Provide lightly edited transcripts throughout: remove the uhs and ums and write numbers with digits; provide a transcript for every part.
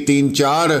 3-4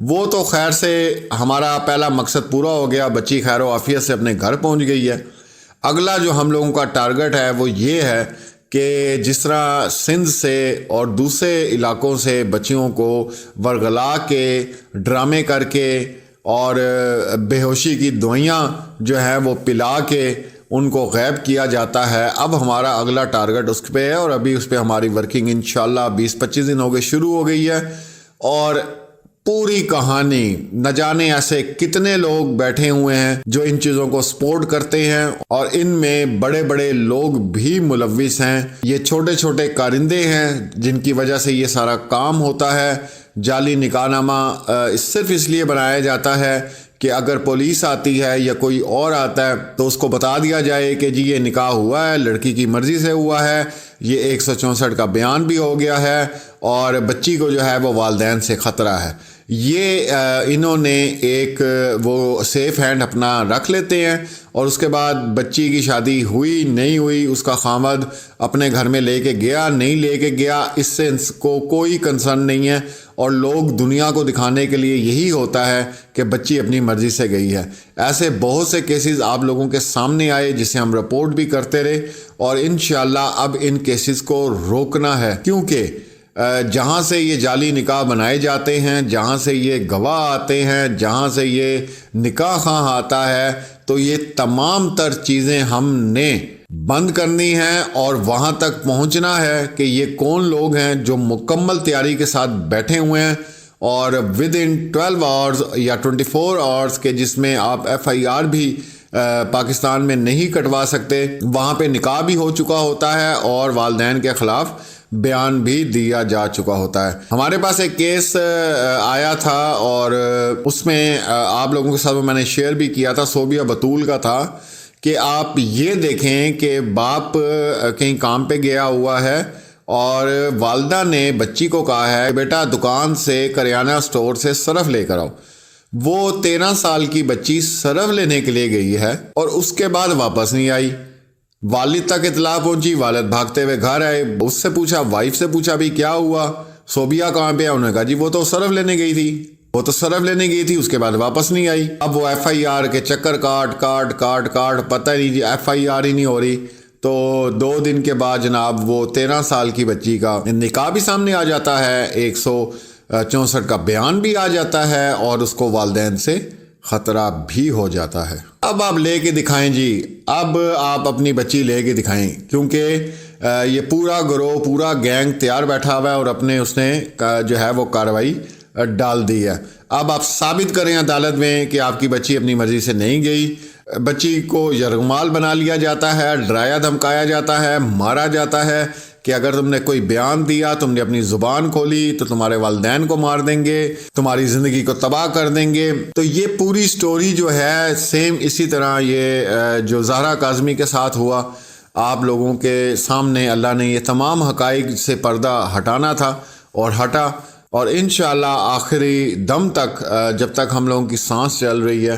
وہ تو خیر سے ہمارا پہلا مقصد پورا ہو گیا، بچی خیر و عافیت سے اپنے گھر پہنچ گئی ہے۔ اگلا جو ہم لوگوں کا ٹارگٹ ہے وہ یہ ہے کہ جس طرح سندھ سے اور دوسرے علاقوں سے بچیوں کو ورغلا کے، ڈرامے کر کے اور بے ہوشی کی دوائیاں جو ہیں وہ پلا کے ان کو غائب کیا جاتا ہے، اب ہمارا اگلا ٹارگٹ اس پہ ہے، اور ابھی اس پہ ہماری ورکنگ انشاءاللہ 20-25 دن ہو گئے شروع ہو گئی ہے۔ اور پوری کہانی نہ جانے ایسے کتنے لوگ بیٹھے ہوئے ہیں جو ان چیزوں کو سپورٹ کرتے ہیں، اور ان میں بڑے بڑے لوگ بھی ملوث ہیں۔ یہ چھوٹے چھوٹے کارندے ہیں جن کی وجہ سے یہ سارا کام ہوتا ہے۔ جعلی نکاح نامہ صرف اس لیے بنایا جاتا ہے کہ اگر پولیس آتی ہے یا کوئی اور آتا ہے تو اس کو بتا دیا جائے کہ جی یہ نکاح ہوا ہے، لڑکی کی مرضی سے ہوا ہے، یہ 164 کا بیان بھی ہو گیا ہے، اور بچی کو جو ہے وہ والدین سے خطرہ ہے۔ یہ انہوں نے ایک وہ سیف ہینڈ اپنا رکھ لیتے ہیں، اور اس کے بعد بچی کی شادی ہوئی نہیں ہوئی، اس کا خامد اپنے گھر میں لے کے گیا نہیں لے کے گیا، اس سے اس کو کوئی کنسرن نہیں ہے، اور لوگ دنیا کو دکھانے کے لیے یہی ہوتا ہے کہ بچی اپنی مرضی سے گئی ہے۔ ایسے بہت سے کیسز آپ لوگوں کے سامنے آئے جسے ہم رپورٹ بھی کرتے رہے، اور انشاءاللہ اب ان کیسز کو روکنا ہے، کیونکہ جہاں سے یہ جعلی نکاح بنائے جاتے ہیں، جہاں سے یہ گواہ آتے ہیں، جہاں سے یہ نکاح خواہ آتا ہے، تو یہ تمام تر چیزیں ہم نے بند کرنی ہیں، اور وہاں تک پہنچنا ہے کہ یہ کون لوگ ہیں جو مکمل تیاری کے ساتھ بیٹھے ہوئے ہیں، اور ودن 12 آورز یا 24 آورز کے جس میں آپ FIR بھی پاکستان میں نہیں کٹوا سکتے، وہاں پہ نکاح بھی ہو چکا ہوتا ہے اور والدین کے خلاف بیان بھی دیا جا چکا ہوتا ہے۔ ہمارے پاس ایک کیس آیا تھا، اور اس میں آپ لوگوں کے ساتھ میں نے شیئر بھی کیا تھا، صوبیہ بطول کا تھا، کہ آپ یہ دیکھیں کہ باپ کہیں کام پہ گیا ہوا ہے، اور والدہ نے بچی کو کہا ہے بیٹا دکان سے کریانہ سٹور سے سرف لے کر آؤ۔ وہ 13 سال کی بچی سرف لینے کے لیے گئی ہے اور اس کے بعد واپس نہیں آئی۔ والد تک اطلاع پہنچی، والد بھاگتے ہوئے گھر آئے، اس سے پوچھا، وائف سے پوچھا بھی کیا ہوا، صوبیہ کہاں پہ ہے؟ انہوں نے کہا جی وہ تو سرف لینے گئی تھی، اس کے بعد واپس نہیں آئی۔ اب وہ FIR کے چکر کاٹ پتہ نہیں جی FIR ہی نہیں ہو رہی، تو 2 دن کے بعد جناب وہ 13 سال کی بچی کا نکاح بھی سامنے آ جاتا ہے، 164 کا بیان بھی آ جاتا ہے، اور اس کو والدین سے خطرہ بھی ہو جاتا ہے۔ اب آپ لے کے دکھائیں جی، اب آپ اپنی بچی لے کے دکھائیں، کیونکہ یہ پورا گروہ، پورا گینگ تیار بیٹھا ہوا ہے، اور اپنے اس نے جو ہے وہ کارروائی ڈال دی ہے۔ اب آپ ثابت کریں عدالت میں کہ آپ کی بچی اپنی مرضی سے نہیں گئی۔ بچی کو یرغمال بنا لیا جاتا ہے، ڈرایا دھمکایا جاتا ہے، مارا جاتا ہے کہ اگر تم نے کوئی بیان دیا، تم نے اپنی زبان کھولی تو تمہارے والدین کو مار دیں گے، تمہاری زندگی کو تباہ کر دیں گے۔ تو یہ پوری سٹوری جو ہے سیم اسی طرح یہ جو زہرا کاظمی کے ساتھ ہوا، آپ لوگوں کے سامنے اللہ نے یہ تمام حقائق سے پردہ ہٹانا تھا اور ہٹا، اور انشاءاللہ آخری دم تک جب تک ہم لوگوں کی سانس چل رہی ہے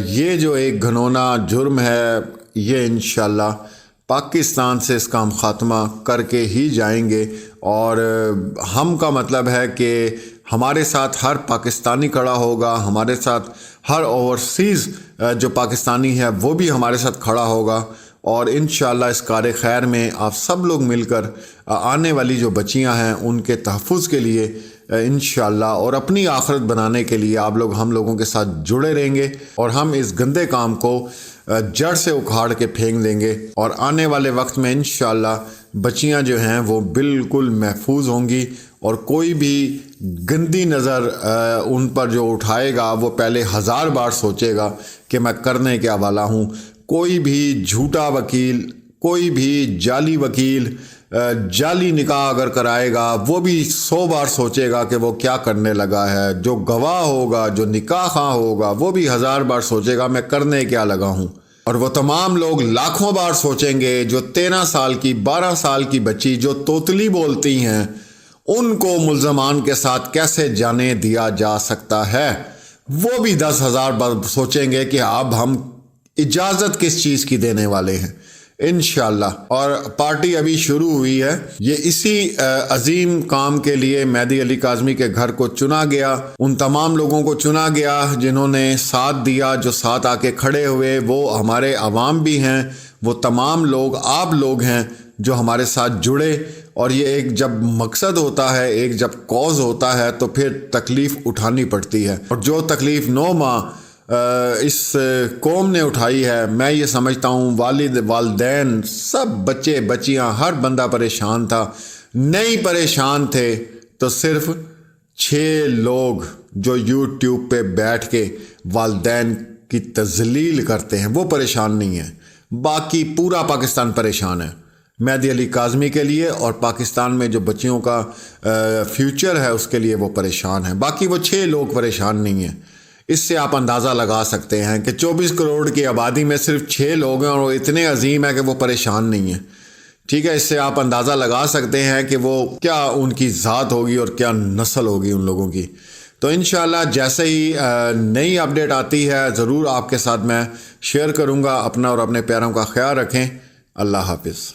یہ جو ایک گھنونا جرم ہے یہ انشاءاللہ پاکستان سے اس کا ہم خاتمہ کر کے ہی جائیں گے۔ اور ہم کا مطلب ہے کہ ہمارے ساتھ ہر پاکستانی کھڑا ہوگا، ہمارے ساتھ ہر اوورسیز جو پاکستانی ہے وہ بھی ہمارے ساتھ کھڑا ہوگا، اور انشاءاللہ اس کار خیر میں آپ سب لوگ مل کر آنے والی جو بچیاں ہیں ان کے تحفظ کے لیے انشاءاللہ اور اپنی آخرت بنانے کے لیے آپ لوگ ہم لوگوں کے ساتھ جڑے رہیں گے، اور ہم اس گندے کام کو جڑ سے اکھاڑ کے پھینک دیں گے، اور آنے والے وقت میں انشاءاللہ بچیاں جو ہیں وہ بالکل محفوظ ہوں گی، اور کوئی بھی گندی نظر ان پر جو اٹھائے گا وہ پہلے 1000 بار سوچے گا کہ میں کرنے کیا والا ہوں۔ کوئی بھی جھوٹا وکیل، کوئی بھی جعلی وکیل جعلی نکاح اگر کرائے گا وہ بھی 100 بار سوچے گا کہ وہ کیا کرنے لگا ہے۔ جو گواہ ہوگا، جو نکاح خواہ ہوگا، وہ بھی 1000 بار سوچے گا میں کرنے کیا لگا ہوں، اور وہ تمام لوگ لاکھوں بار سوچیں گے جو 13 سال کی 12 سال کی بچی جو توتلی بولتی ہیں ان کو ملزمان کے ساتھ کیسے جانے دیا جا سکتا ہے، وہ بھی 10,000 بار سوچیں گے کہ اب ہم اجازت کس چیز کی دینے والے ہیں۔ انشاءاللہ۔ اور پارٹی ابھی شروع ہوئی ہے، یہ اسی عظیم کام کے لیے مہدی علی کاظمی کے گھر کو چنا گیا، ان تمام لوگوں کو چنا گیا جنہوں نے ساتھ دیا، جو ساتھ آ کے کھڑے ہوئے، وہ ہمارے عوام بھی ہیں، وہ تمام لوگ آپ لوگ ہیں جو ہمارے ساتھ جڑے۔ اور یہ ایک جب مقصد ہوتا ہے، ایک جب کوز ہوتا ہے، تو پھر تکلیف اٹھانی پڑتی ہے، اور جو تکلیف 9 ماہ اس قوم نے اٹھائی ہے، میں یہ سمجھتا ہوں والد، والدین، سب بچے بچیاں، ہر بندہ پریشان تھا۔ نہیں پریشان تھے تو صرف 6 لوگ جو یوٹیوب پہ بیٹھ کے والدین کی تذلیل کرتے ہیں، وہ پریشان نہیں ہیں، باقی پورا پاکستان پریشان ہے مہدی علی کاظمی کے لیے، اور پاکستان میں جو بچیوں کا فیوچر ہے اس کے لیے وہ پریشان ہیں، باقی وہ 6 لوگ پریشان نہیں ہیں۔ اس سے آپ اندازہ لگا سکتے ہیں کہ 24 کروڑ کی آبادی میں صرف 6 لوگ ہیں، اور وہ اتنے عظیم ہیں کہ وہ پریشان نہیں ہیں۔ ٹھیک ہے، اس سے آپ اندازہ لگا سکتے ہیں کہ وہ کیا ان کی ذات ہوگی اور کیا نسل ہوگی ان لوگوں کی۔ تو انشاءاللہ جیسے ہی نئی اپڈیٹ آتی ہے ضرور آپ کے ساتھ میں شیئر کروں گا۔ اپنا اور اپنے پیاروں کا خیال رکھیں۔ اللہ حافظ۔